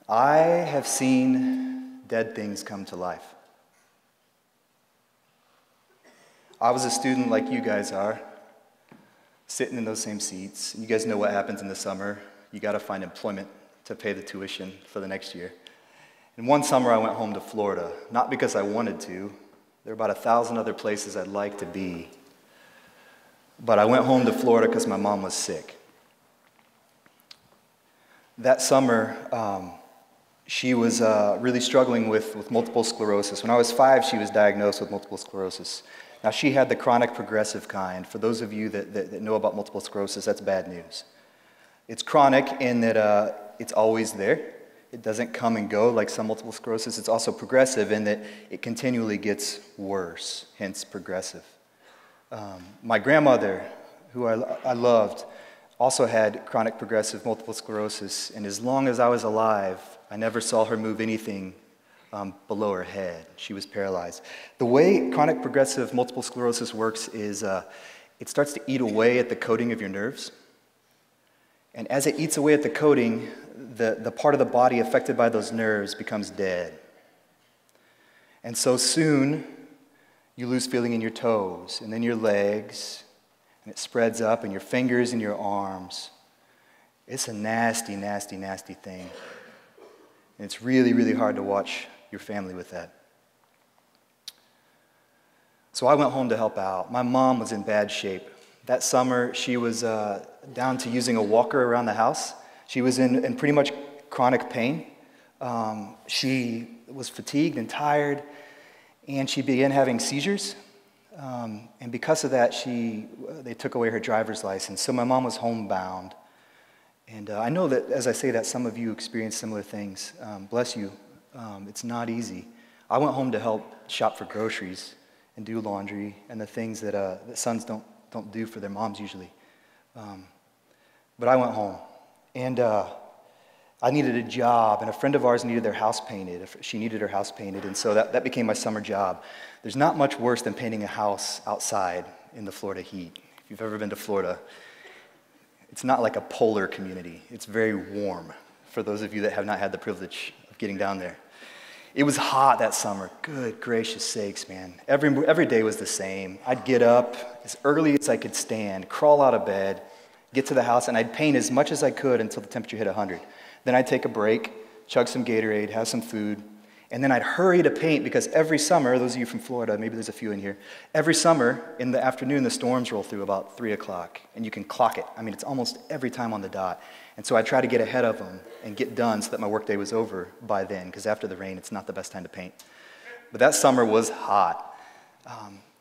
I have seen dead things come to life. I was a student like you guys are, sitting in those same seats. You guys know what happens in the summer. You got to find employment to pay the tuition for the next year. And one summer I went home to Florida, not because I wanted to. There are about 1,000 other places I'd like to be. But I went home to Florida because my mom was sick. That summer, she was really struggling with multiple sclerosis. When I was 5, she was diagnosed with multiple sclerosis. Now, she had the chronic progressive kind. For those of you that know about multiple sclerosis, that's bad news. It's chronic in that it's always there. It doesn't come and go like some multiple sclerosis. It's also progressive in that it continually gets worse, hence progressive. My grandmother, who I loved, also had chronic progressive multiple sclerosis, and as long as I was alive, I never saw her move anything below her head. She was paralyzed. The way chronic progressive multiple sclerosis works is it starts to eat away at the coating of your nerves, and as it eats away at the coating, the part of the body affected by those nerves becomes dead. And so soon, you lose feeling in your toes, and then your legs, and it spreads up, and your fingers and your arms. It's a nasty, nasty, nasty thing. And it's really, really hard to watch your family with that. So I went home to help out. My mom was in bad shape. That summer, she was down to using a walker around the house. She was in pretty much chronic pain. She was fatigued and tired, and she began having seizures. And because of that, they took away her driver's license. So my mom was homebound. And I know that, as I say that, some of you experience similar things. Bless you. It's not easy. I went home to help shop for groceries and do laundry and the things that sons don't do for their moms usually. But I went home. And I needed a job, and a friend of ours needed their house painted. She needed her house painted, and so that became my summer job. There's not much worse than painting a house outside in the Florida heat. If you've ever been to Florida, it's not like a polar community. It's very warm, for those of you that have not had the privilege of getting down there. It was hot that summer. Good gracious sakes, man. Every day was the same. I'd get up as early as I could stand, crawl out of bed, get to the house, and I'd paint as much as I could until the temperature hit 100. Then I'd take a break, chug some Gatorade, have some food, and then I'd hurry to paint because every summer, those of you from Florida, maybe there's a few in here, every summer in the afternoon, the storms roll through about 3 o'clock, and you can clock it. I mean, it's almost every time on the dot. And so I try to get ahead of them and get done so that my workday was over by then, because after the rain, it's not the best time to paint. But that summer was hot.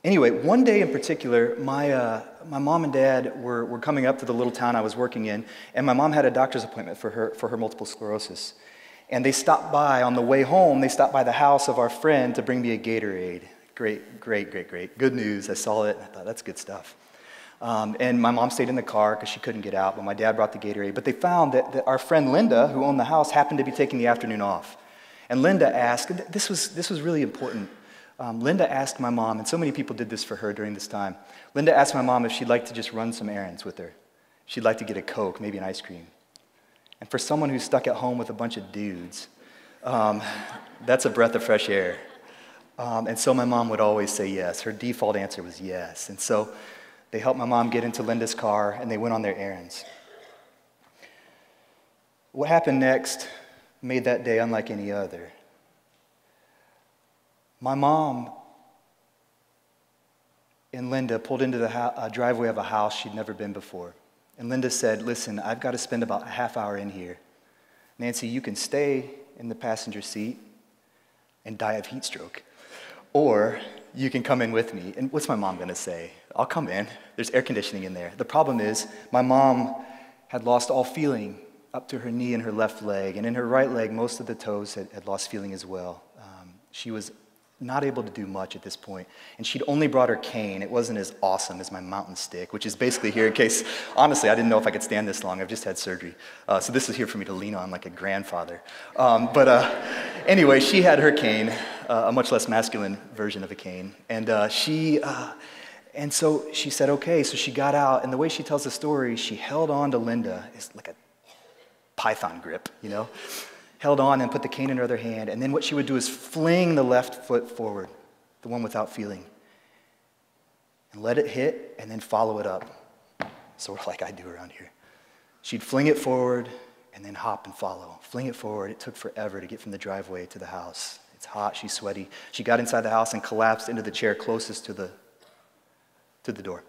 Anyway, one day in particular, my mom and dad were coming up to the little town I was working in, and my mom had a doctor's appointment for her multiple sclerosis. And they stopped by, on the way home, they stopped by the house of our friend to bring me a Gatorade. Great, great, great, great. Good news. I saw it, and I thought, that's good stuff. And my mom stayed in the car because she couldn't get out, but my dad brought the Gatorade. But they found that our friend Linda, who owned the house, happened to be taking the afternoon off. And Linda asked, this was really important. Linda asked my mom, and so many people did this for her during this time. Linda asked my mom if she'd like to just run some errands with her. She'd like to get a Coke, maybe an ice cream. And for someone who's stuck at home with a bunch of dudes, that's a breath of fresh air. And so my mom would always say yes. Her default answer was yes. And so they helped my mom get into Linda's car, and they went on their errands. What happened next made that day unlike any other. My mom and Linda pulled into the driveway of a house she'd never been before. And Linda said, listen, I've got to spend about a half hour in here. Nancy, you can stay in the passenger seat and die of heat stroke. Or you can come in with me. And what's my mom going to say? I'll come in. There's air conditioning in there. The problem is my mom had lost all feeling up to her knee and her left leg. And in her right leg, most of the toes had lost feeling as well. She was not able to do much at this point. And she'd only brought her cane. It wasn't as awesome as my mountain stick, which is basically here in case, honestly, I didn't know if I could stand this long. I've just had surgery. So this is here for me to lean on like a grandfather. Anyway, she had her cane, a much less masculine version of a cane. And so she said, okay. So she got out, and the way she tells the story, she held on to Linda. It's like a python grip, you know? held on and put the cane in her other hand, and then what she would do is fling the left foot forward, the one without feeling, and let it hit and then follow it up, sort of like I do around here. She'd fling it forward and then hop and follow. Fling it forward. It took forever to get from the driveway to the house. It's hot, she's sweaty. She got inside the house and collapsed into the chair closest to the door.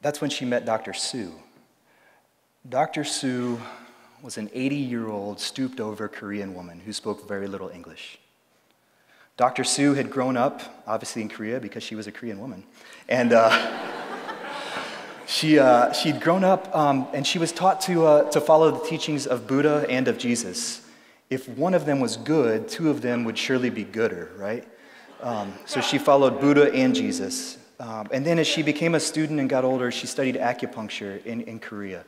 That's when she met Dr. Sue. Dr. Sue was an 80-year-old, stooped-over Korean woman who spoke very little English. Dr. Sue had grown up, obviously in Korea, because she was a Korean woman. And she'd grown up, and she was taught to follow the teachings of Buddha and of Jesus. If one of them was good, two of them would surely be gooder, right? So she followed Buddha and Jesus. And then as she became a student and got older, she studied acupuncture in Korea.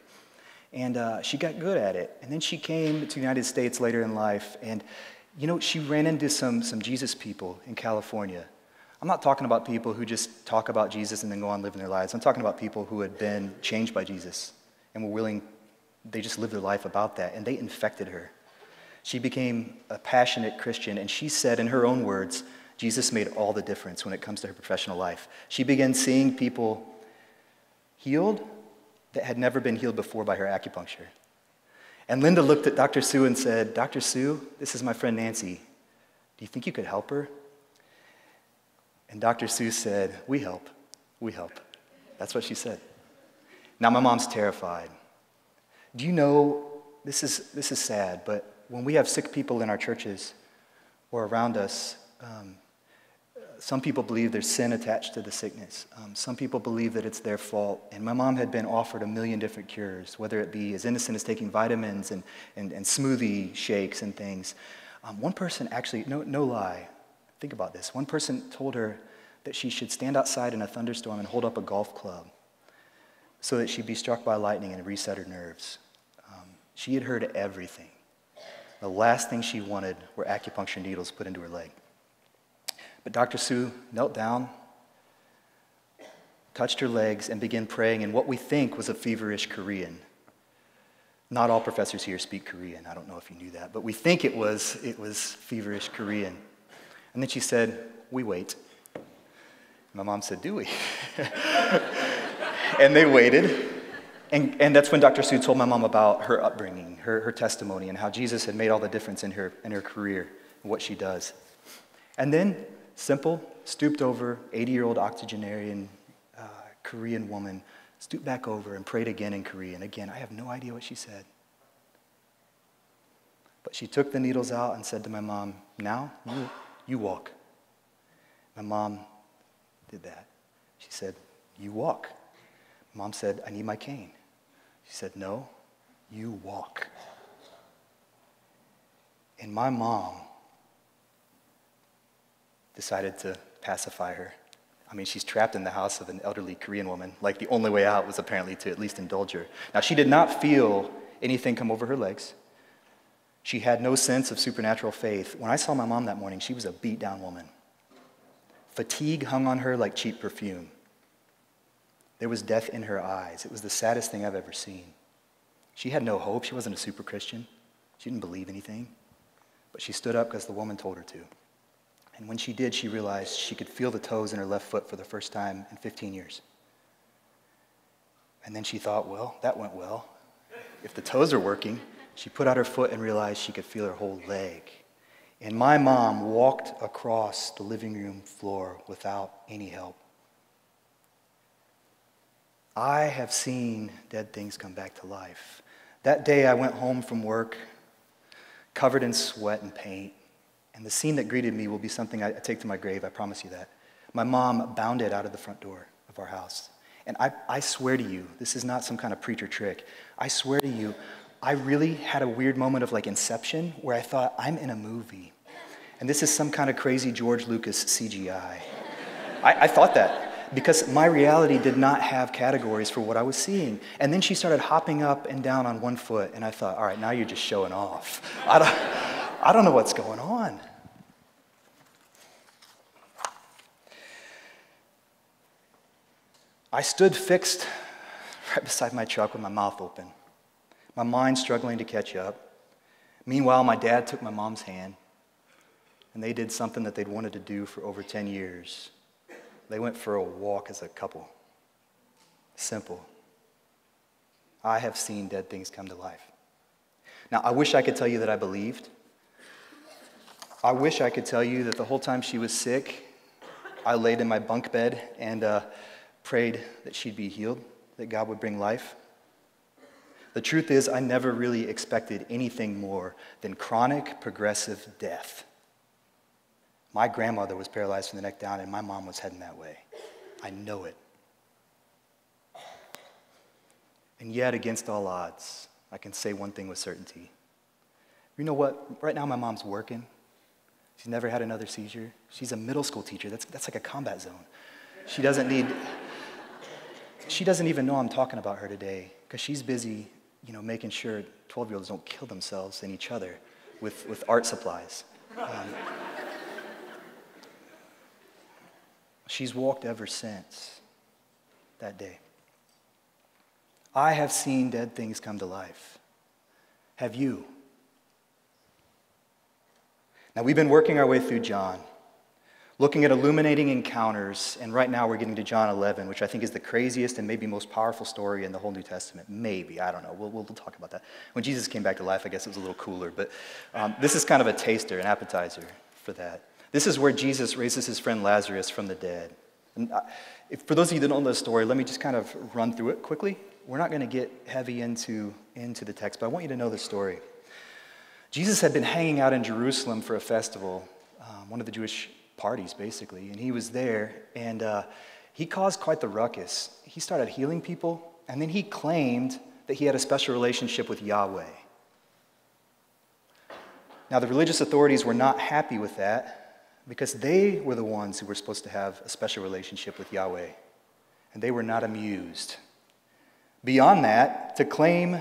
And she got good at it. And then she came to the United States later in life, and she ran into some Jesus people in California. I'm not talking about people who just talk about Jesus and then go on living their lives. I'm talking about people who had been changed by Jesus and were willing, they just lived their life about that, and they infected her. She became a passionate Christian, and she said in her own words, Jesus made all the difference when it comes to her professional life. She began seeing people healed that had never been healed before by her acupuncture. And Linda looked at Dr. Sue and said, Dr. Sue, this is my friend Nancy. Do you think you could help her? And Dr. Sue said, we help. That's what she said. Now my mom's terrified. Do you know, this is sad, but when we have sick people in our churches or around us, some people believe there's sin attached to the sickness. Some people believe that it's their fault. And my mom had been offered a million different cures, whether it be as innocent as taking vitamins and smoothie shakes and things. One person actually, no lie, think about this. One person told her that she should stand outside in a thunderstorm and hold up a golf club so that she'd be struck by lightning and reset her nerves. She had heard everything. The last thing she wanted were acupuncture needles put into her leg. But Dr. Sue knelt down, touched her legs, and began praying in what we think was a feverish Korean. Not all professors here speak Korean. I don't know if you knew that, but we think it was feverish Korean. And then she said, we wait. My mom said, do we? And they waited. And that's when Dr. Sue told my mom about her upbringing, her testimony, and how Jesus had made all the difference in her career and what she does. And then, simple, stooped over, 80-year-old octogenarian Korean woman, stooped back over and prayed again in Korean. Again, I have no idea what she said. But she took the needles out and said to my mom, now, you walk. My mom did that. She said, you walk. Mom said, I need my cane. She said, no, you walk. And my mom decided to pacify her. I mean, she's trapped in the house of an elderly Korean woman. Like, the only way out was apparently to at least indulge her. Now, she did not feel anything come over her legs. She had no sense of supernatural faith. When I saw my mom that morning, she was a beat-down woman. Fatigue hung on her like cheap perfume. There was death in her eyes. It was the saddest thing I've ever seen. She had no hope. She wasn't a super Christian. She didn't believe anything. But she stood up because the woman told her to. And when she did, she realized she could feel the toes in her left foot for the first time in 15 years. And then she thought, well, that went well. If the toes are working, she put out her foot and realized she could feel her whole leg. And my mom walked across the living room floor without any help. I have seen dead things come back to life. That day I went home from work, covered in sweat and paint, and the scene that greeted me will be something I take to my grave, I promise you that. My mom bounded out of the front door of our house. And I swear to you, this is not some kind of preacher trick. I swear to you, I really had a weird moment of like Inception where I thought, I'm in a movie. And this is some kind of crazy George Lucas CGI. I thought that. Because my reality did not have categories for what I was seeing. And then she started hopping up and down on one foot, and I thought, all right, now you're just showing off. I don't know what's going on. I stood fixed right beside my truck with my mouth open, my mind struggling to catch up. Meanwhile, my dad took my mom's hand, and they did something that they'd wanted to do for over 10 years. They went for a walk as a couple. Simple. I have seen dead things come to life. Now, I wish I could tell you that I believed. I wish I could tell you that the whole time she was sick, I laid in my bunk bed and prayed that she'd be healed, that God would bring life. The truth is, I never really expected anything more than chronic, progressive death. My grandmother was paralyzed from the neck down, and my mom was heading that way. I know it. And yet, against all odds, I can say one thing with certainty. You know what? Right now, my mom's working. She's never had another seizure. She's a middle school teacher. That's like a combat zone. She doesn't even know I'm talking about her today because she's busy, making sure 12-year-olds don't kill themselves and each other with art supplies. She's walked ever since that day. I have seen dead things come to life. Have you? Now, we've been working our way through John, looking at illuminating encounters, and right now we're getting to John 11, which I think is the craziest and maybe most powerful story in the whole New Testament. Maybe, I don't know. We'll talk about that. When Jesus came back to life, I guess it was a little cooler, but this is kind of a taster, an appetizer for that. This is where Jesus raises his friend Lazarus from the dead. And for those of you that don't know the story, let me just kind of run through it quickly. We're not going to get heavy into the text, but I want you to know the story. Jesus had been hanging out in Jerusalem for a festival, one of the Jewish parties, basically, and he was there, and he caused quite the ruckus. He started healing people, and then he claimed that he had a special relationship with Yahweh. Now, the religious authorities were not happy with that because they were the ones who were supposed to have a special relationship with Yahweh, and they were not amused. Beyond that, to claim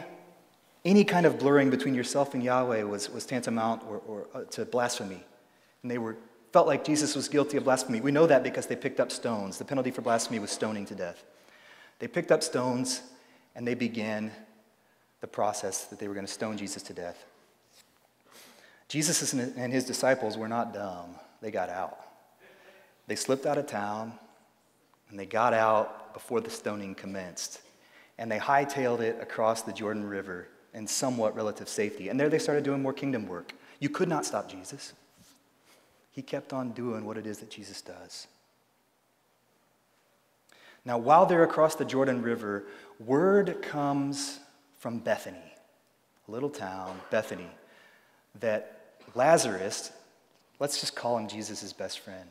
any kind of blurring between yourself and Yahweh was tantamount or to blasphemy. And they felt like Jesus was guilty of blasphemy. We know that because they picked up stones. The penalty for blasphemy was stoning to death. They picked up stones and they began the process that they were going to stone Jesus to death. Jesus and his disciples were not dumb. They got out. They slipped out of town and they got out before the stoning commenced. And they hightailed it across the Jordan River in somewhat relative safety. And there they started doing more kingdom work. You could not stop Jesus. He kept on doing what it is that Jesus does. Now, while they're across the Jordan River, word comes from Bethany, a little town, Bethany, that Lazarus, let's just call him Jesus' best friend,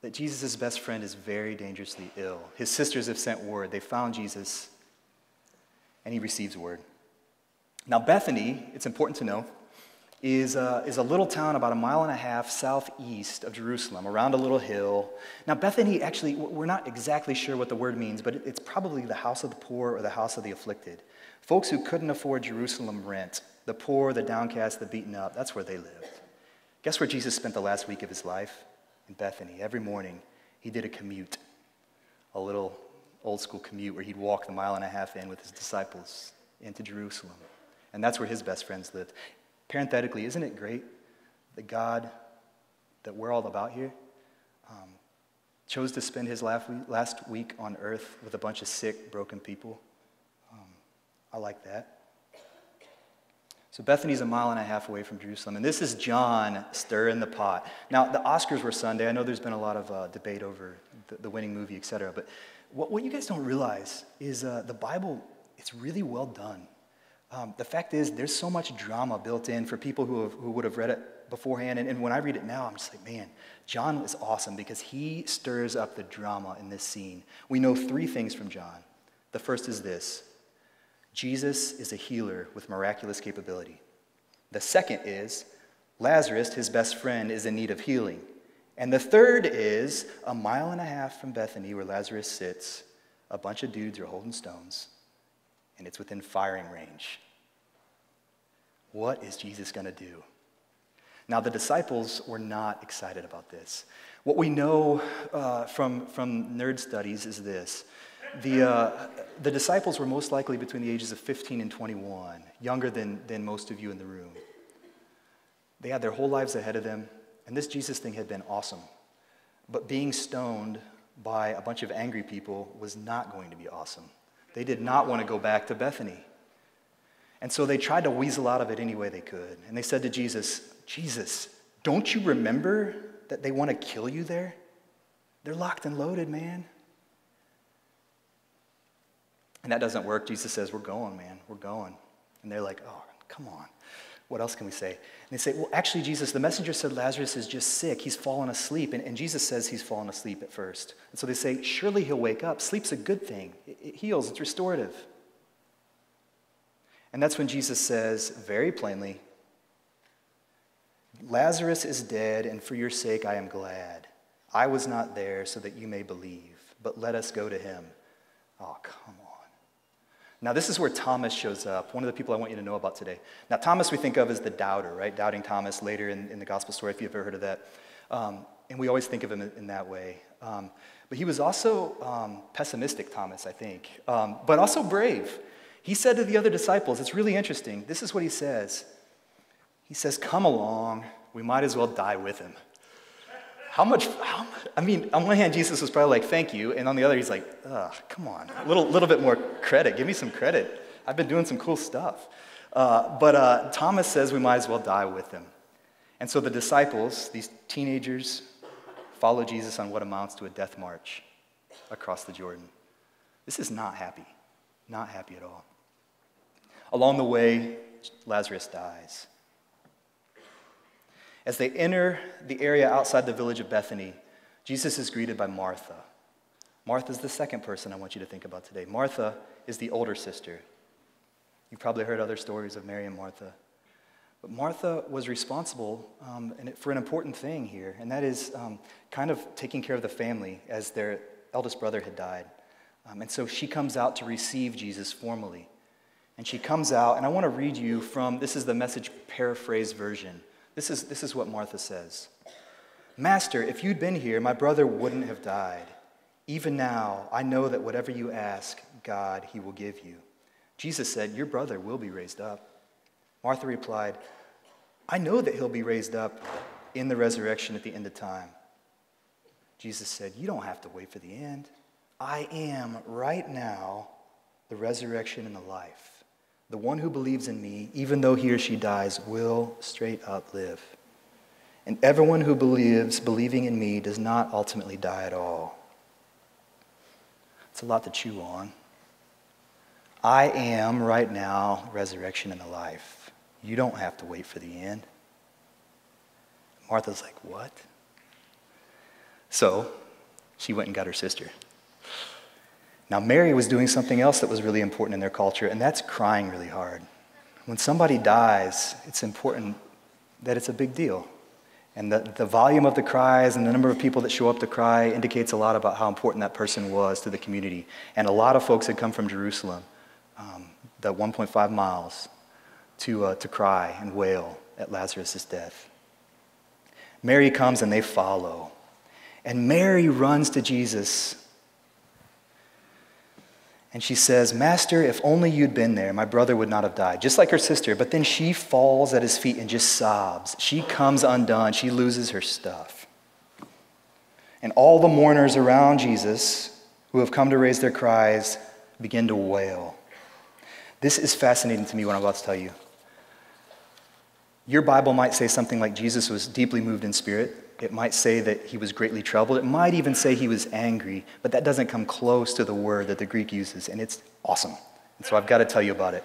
that Jesus' best friend is very dangerously ill. His sisters have sent word. They found Jesus, and he receives word. Now, Bethany, it's important to know, is a little town about 1.5 miles southeast of Jerusalem, around a little hill. Now, Bethany, actually, we're not exactly sure what the word means, but it's probably the house of the poor or the house of the afflicted. Folks who couldn't afford Jerusalem rent, the poor, the downcast, the beaten up, that's where they lived. Guess where Jesus spent the last week of his life? In Bethany. Every morning, he did a commute, a little old-school commute where he'd walk the 1.5 miles in with his disciples into Jerusalem. And that's where his best friends lived. Parenthetically, isn't it great that God, that we're all about here, chose to spend his last week on earth with a bunch of sick, broken people? I like that. So Bethany's 1.5 miles away from Jerusalem, and this is John stirring the pot. Now, the Oscars were Sunday. I know there's been a lot of debate over the winning movie, etc. But what you guys don't realize is the Bible, it's really well done. The fact is, there's so much drama built in for people who would have read it beforehand. And when I read it now, I'm just like, man, John is awesome because he stirs up the drama in this scene. We know 3 things from John. The first is this: Jesus is a healer with miraculous capability. The second is Lazarus, his best friend, is in need of healing. And the third is 1.5 miles from Bethany, where Lazarus sits, a bunch of dudes are holding stones, and it's within firing range. What is Jesus going to do? Now, the disciples were not excited about this. What we know from nerd studies is this. The disciples were most likely between the ages of 15 and 21, younger than most of you in the room. They had their whole lives ahead of them, and this Jesus thing had been awesome. But being stoned by a bunch of angry people was not going to be awesome. They did not want to go back to Bethany. And so they tried to weasel out of it any way they could. And they said to Jesus, Jesus, don't you remember that they want to kill you there? They're locked and loaded, man. And that doesn't work. Jesus says, we're going, man. We're going. And they're like, oh, come on. What else can we say? And they say, well, actually, Jesus, the messenger said Lazarus is just sick. He's fallen asleep. And Jesus says he's fallen asleep at first. And so they say, surely he'll wake up. Sleep's a good thing. It heals. It's restorative. And that's when Jesus says, very plainly, Lazarus is dead, and for your sake I am glad. I was not there so that you may believe, but let us go to him. Oh, come on. Now, this is where Thomas shows up, one of the people I want you to know about today. Now, Thomas we think of as the doubter, right? Doubting Thomas later in the gospel story, if you've ever heard of that. And we always think of him in that way. But he was also pessimistic, Thomas, I think, but also brave. He said to the other disciples, it's really interesting. This is what he says. He says, come along. We might as well die with him. I mean, on one hand, Jesus was probably like, thank you. And on the other, he's like, ugh, come on. A little bit more credit. Give me some credit. I've been doing some cool stuff. But Thomas says we might as well die with him. And so the disciples, these teenagers, follow Jesus on what amounts to a death march across the Jordan. This is not happy. Not happy at all. Along the way, Lazarus dies. As they enter the area outside the village of Bethany, Jesus is greeted by Martha. Martha's the second person I want you to think about today. Martha is the older sister. You've probably heard other stories of Mary and Martha. But Martha was responsible for an important thing here, and that is kind of taking care of the family as their eldest brother had died. And so she comes out to receive Jesus formally. And she comes out, and I want to read you from, this is the Message paraphrase version. This is what Martha says. Master, if you'd been here, my brother wouldn't have died. Even now, I know that whatever you ask God, he will give you. Jesus said, your brother will be raised up. Martha replied, I know that he'll be raised up in the resurrection at the end of time. Jesus said, you don't have to wait for the end. I am right now the resurrection and the life. The one who believes in me, even though he or she dies, will straight up live. And everyone who believing in me, does not ultimately die at all. It's a lot to chew on. I am right now resurrection and the life. You don't have to wait for the end. Martha's like, what? So she went and got her sister. Now, Mary was doing something else that was really important in their culture, and that's crying really hard. When somebody dies, it's important that it's a big deal. And the volume of the cries and the number of people that show up to cry indicates a lot about how important that person was to the community. And a lot of folks had come from Jerusalem, the 1.5 miles, to cry and wail at Lazarus' death. Mary comes and they follow. And Mary runs to Jesus. And she says, Master, if only you'd been there, my brother would not have died. Just like her sister. But then she falls at his feet and just sobs. She comes undone. She loses her stuff. And all the mourners around Jesus, who have come to raise their cries, begin to wail. This is fascinating to me, what I'm about to tell you. Your Bible might say something like Jesus was deeply moved in spirit. It might say that he was greatly troubled. It might even say he was angry, but that doesn't come close to the word that the Greek uses, and it's awesome. And so I've got to tell you about it.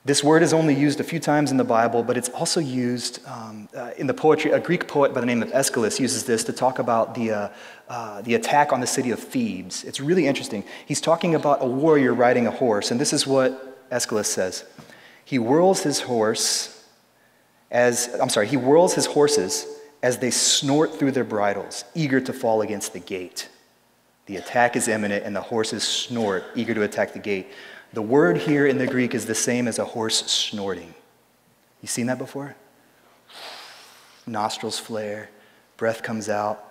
This word is only used a few times in the Bible, but it's also used in the poetry. A Greek poet by the name of Aeschylus uses this to talk about the attack on the city of Thebes. It's really interesting. He's talking about a warrior riding a horse, and this is what Aeschylus says. He whirls his horses as they snort through their bridles, eager to fall against the gate. The attack is imminent, and the horses snort, eager to attack the gate. The word here in the Greek is the same as a horse snorting. You seen that before? Nostrils flare, breath comes out.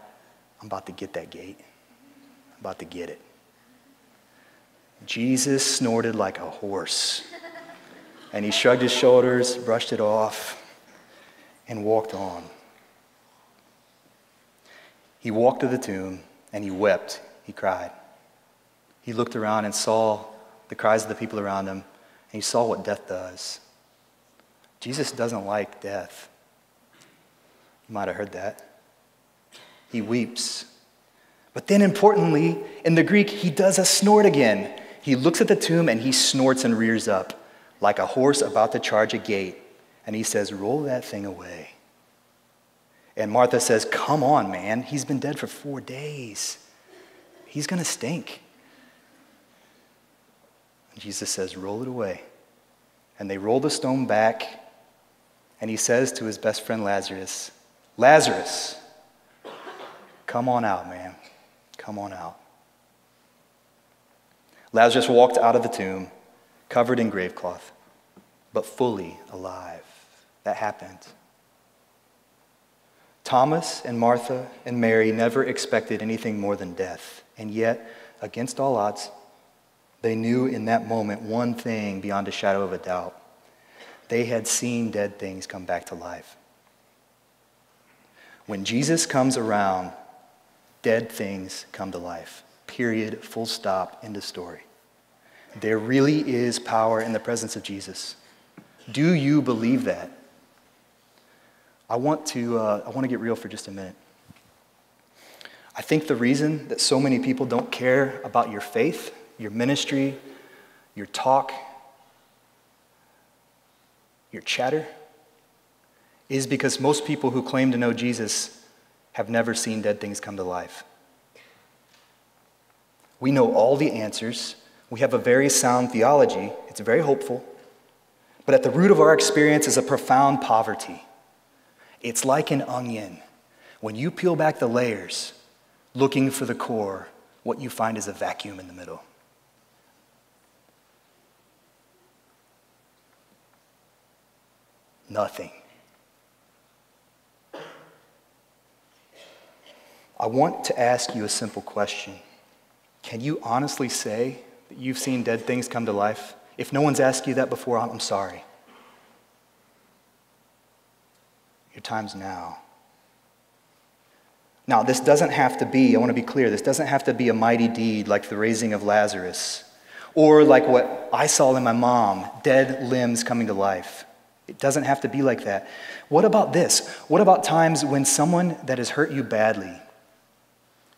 I'm about to get that gate. I'm about to get it. Jesus snorted like a horse. And he shrugged his shoulders, brushed it off, and walked on. He walked to the tomb, and he wept. He cried. He looked around and saw the cries of the people around him, and he saw what death does. Jesus doesn't like death. You might have heard that. He weeps. But then importantly, in the Greek, he does a snort again. He looks at the tomb and he snorts and rears up like a horse about to charge a gate. And he says, roll that thing away. And Martha says, come on, man. He's been dead for 4 days. He's going to stink. And Jesus says, roll it away. And they roll the stone back. And he says to his best friend Lazarus, Lazarus, come on out, man. Come on out. Lazarus walked out of the tomb, covered in grave cloth, but fully alive. That happened. Thomas and Martha and Mary never expected anything more than death. And yet, against all odds, they knew in that moment one thing beyond a shadow of a doubt. They had seen dead things come back to life. When Jesus comes around, dead things come to life. Period, full stop, end of story. There really is power in the presence of Jesus. Do you believe that? I want to get real for just a minute. I think the reason that so many people don't care about your faith, your ministry, your talk, your chatter, is because most people who claim to know Jesus have never seen dead things come to life. We know all the answers. We have a very sound theology. It's very hopeful. But at the root of our experience is a profound poverty. It's like an onion. When you peel back the layers, looking for the core, what you find is a vacuum in the middle. Nothing. I want to ask you a simple question. Can you honestly say that you've seen dead things come to life? If no one's asked you that before, I'm sorry. Your time's now. Now, this doesn't have to be, I want to be clear, this doesn't have to be a mighty deed like the raising of Lazarus, or like what I saw in my mom, dead limbs coming to life. It doesn't have to be like that. What about this? What about times when someone that has hurt you badly,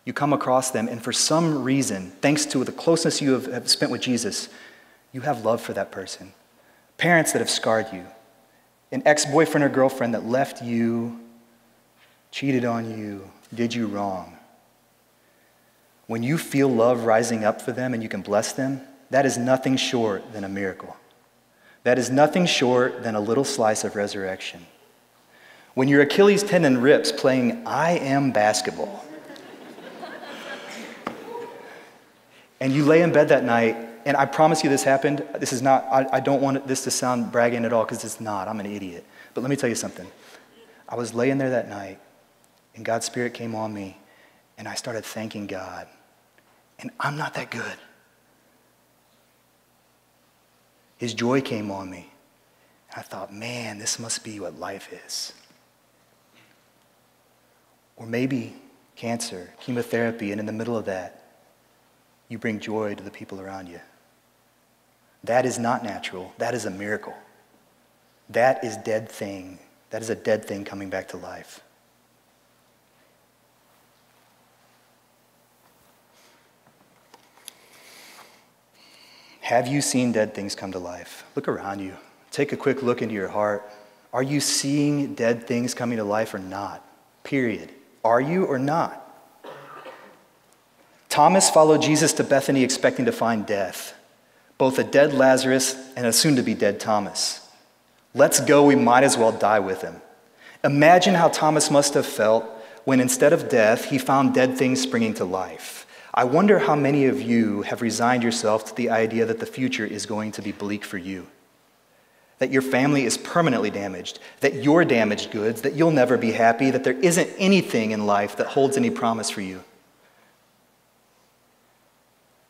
you come across them, and for some reason, thanks to the closeness you have spent with Jesus, you have love for that person. Parents that have scarred you. An ex-boyfriend or girlfriend that left you, cheated on you, did you wrong. When you feel love rising up for them and you can bless them, that is nothing short than a miracle. That is nothing short than a little slice of resurrection. When your Achilles tendon rips playing I Am Basketball, and you lay in bed that night, and I promise you this happened. This is not, I don't want this to sound bragging at all, because it's not. I'm an idiot. But let me tell you something. I was laying there that night, and God's Spirit came on me, and I started thanking God. And I'm not that good. His joy came on me. And I thought, man, this must be what life is. Or maybe cancer, chemotherapy, and in the middle of that, you bring joy to the people around you. That is not natural. That is a miracle. That is dead thing. That is a dead thing coming back to life. Have you seen dead things come to life? Look around you. Take a quick look into your heart. Are you seeing dead things coming to life or not? Period. Are you or not? Thomas followed Jesus to Bethany expecting to find death, both a dead Lazarus and a soon-to-be dead Thomas. Let's go, we might as well die with him. Imagine how Thomas must have felt when instead of death, he found dead things springing to life. I wonder how many of you have resigned yourself to the idea that the future is going to be bleak for you, that your family is permanently damaged, that you're damaged goods, that you'll never be happy, that there isn't anything in life that holds any promise for you.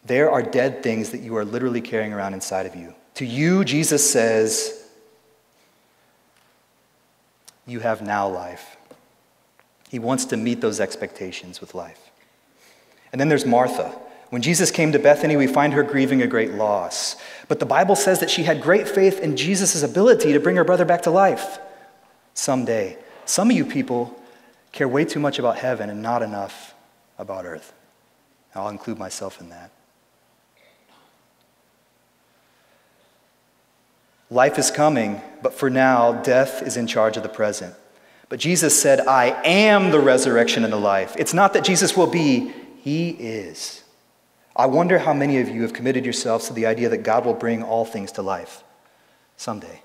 There are dead things that you are literally carrying around inside of you. To you, Jesus says, you have now life. He wants to meet those expectations with life. And then there's Martha. When Jesus came to Bethany, we find her grieving a great loss. But the Bible says that she had great faith in Jesus' ability to bring her brother back to life someday. Some of you people care way too much about heaven and not enough about earth. I'll include myself in that. Life is coming, but for now, death is in charge of the present. But Jesus said, I am the resurrection and the life. It's not that Jesus will be, he is. I wonder how many of you have committed yourselves to the idea that God will bring all things to life someday.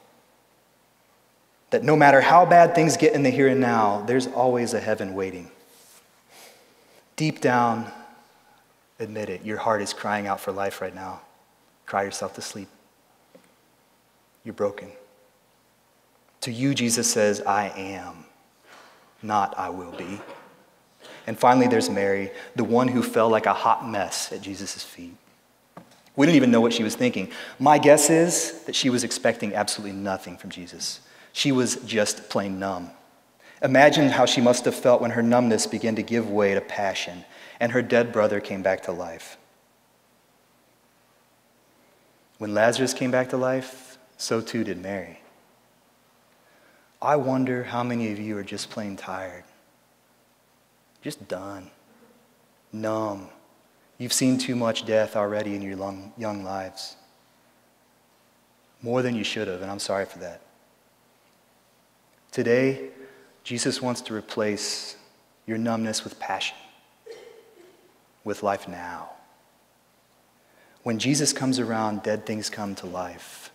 That no matter how bad things get in the here and now, there's always a heaven waiting. Deep down, admit it, your heart is crying out for life right now. Cry yourself to sleep. You're broken. To you, Jesus says, I am, not I will be. And finally, there's Mary, the one who fell like a hot mess at Jesus' feet. We didn't even know what she was thinking. My guess is that she was expecting absolutely nothing from Jesus. She was just plain numb. Imagine how she must have felt when her numbness began to give way to passion and her dead brother came back to life. When Lazarus came back to life, so too did Mary. I wonder how many of you are just plain tired. Just done. Numb. You've seen too much death already in your young lives. More than you should have, and I'm sorry for that. Today, Jesus wants to replace your numbness with passion, with life now. When Jesus comes around, dead things come to life.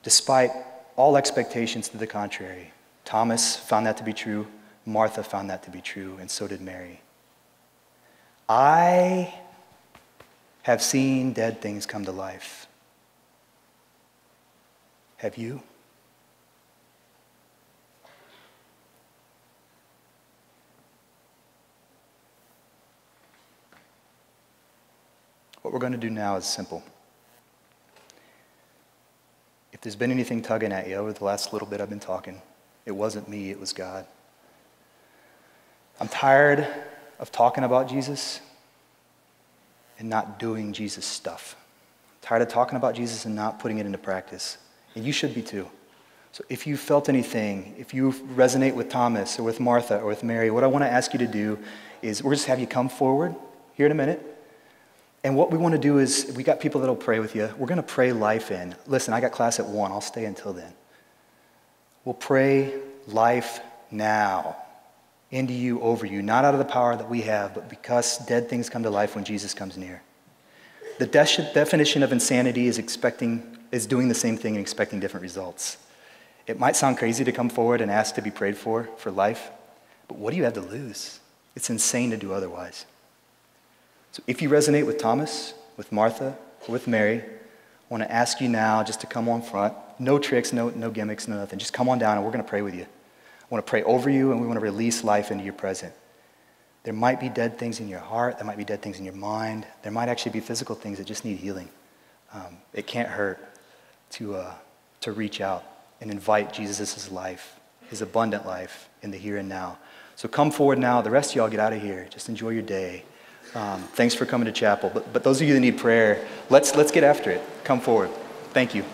Despite all expectations to the contrary, Thomas found that to be true, Martha found that to be true, and so did Mary. I have seen dead things come to life. Have you? What we're going to do now is simple. If there's been anything tugging at you over the last little bit I've been talking, it wasn't me, it was God. I'm tired of talking about Jesus and not doing Jesus stuff. I'm tired of talking about Jesus and not putting it into practice. And you should be too. So if you felt anything, if you resonate with Thomas or with Martha or with Mary, what I want to ask you to do is we're just have you come forward here in a minute. And what we want to do is, we got people that'll pray with you. We're going to pray life in. Listen, I got class at 1. I'll stay until then. We'll pray life now into you, over you, not out of the power that we have, but because dead things come to life when Jesus comes near. The definition of insanity is doing the same thing and expecting different results. It might sound crazy to come forward and ask to be prayed for life, but what do you have to lose? It's insane to do otherwise. So if you resonate with Thomas, with Martha, or with Mary, I want to ask you now just to come on front. No tricks, no gimmicks, no nothing. Just come on down and we're going to pray with you. I want to pray over you and we want to release life into your present. There might be dead things in your heart. There might be dead things in your mind. There might actually be physical things that just need healing. It can't hurt to reach out and invite Jesus' life, his abundant life in the here and now. So come forward now. The rest of y'all get out of here. Just enjoy your day. Thanks for coming to chapel. But those of you that need prayer, let's get after it. Come forward. Thank you.